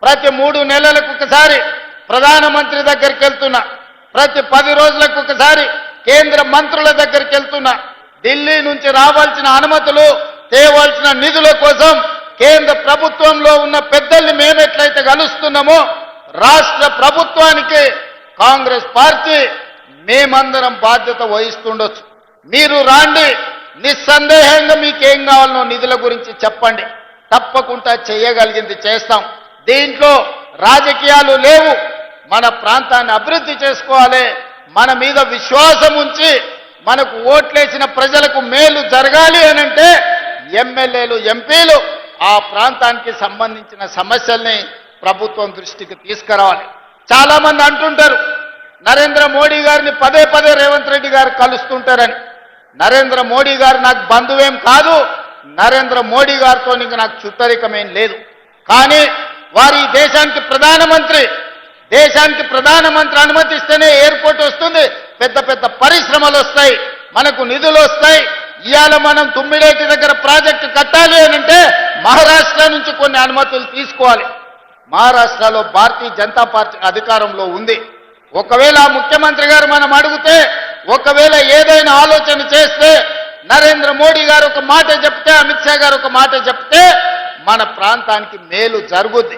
ప్రతి 3 నెలలకు ఒకసారి ప్రధానమంత్రి దగ్గరికి వెళ్తున్నా, ప్రతి 10 రోజులకు ఒకసారి కేంద్ర మంత్రుల దగ్గరికి వెళ్తున్నా. ఢిల్లీ నుంచి రావాల్సిన అనుమతులు, తేవాల్సిన నిధుల కోసం కేంద్ర ప్రభుత్వంలో ఉన్న పెద్దల్ని మేము ఎట్లయితే కలుస్తున్నామో రాష్ట్ర ప్రభుత్వానికి కాంగ్రెస్ పార్టీ మేమందరం బాధ్యత వహిస్తుండొచ్చు. మీరు రాండి, నిస్సందేహంగా మీకేం కావాలనో నిధుల గురించి చెప్పండి, తప్పకుండా చేయగలిగింది చేస్తాం. దీంట్లో రాజకీయాలు లేవు. మన ప్రాంతాన్ని అభివృద్ధి చేసుకోవాలి. మన మీద విశ్వాసం ఉంచి మనకు ఓట్లేసిన ప్రజలకు మేలు జరగాలి అనంటే ఎమ్మెల్యేలు, ఎంపీలు ఆ ప్రాంతానికి సంబంధించిన సమస్యల్ని ప్రభుత్వం దృష్టికి తీసుకురావాలి. చాలా మంది అంటుంటారు నరేంద్ర మోడీ గారిని పదే పదే రేవంత్ రెడ్డి గారు కలుస్తుంటారని. నరేంద్ర మోడీ గారు నాకు బంధువేం కాదు, నరేంద్ర మోడీ గారితో ఇంకా నాకు చుట్టరికమేం లేదు. కానీ వారి దేశానికి ప్రధానమంత్రి అనుమతిస్తేనే ఎయిర్పోర్ట్ వస్తుంది, పెద్ద పెద్ద పరిశ్రమలు వస్తాయి, మనకు నిధులు వస్తాయి. ఇవాళ మనం తుమ్మిడేటి దగ్గర ప్రాజెక్టు కట్టాలి అనంటే మహారాష్ట్ర నుంచి కొన్ని అనుమతులు తీసుకోవాలి. మహారాష్ట్రలో భారతీయ జనతా పార్టీ అధికారంలో ఉంది. ఒకవేళ ముఖ్యమంత్రి గారు మనం అడిగితే, ఒకవేళ ఏదైనా ఆలోచన చేస్తే, నరేంద్ర మోడీ గారు ఒక మాట చెప్తే, అమిత్ షా గారు ఒక మాట చెప్తే మన ప్రాంతానికి మేలు జరుగుద్ది.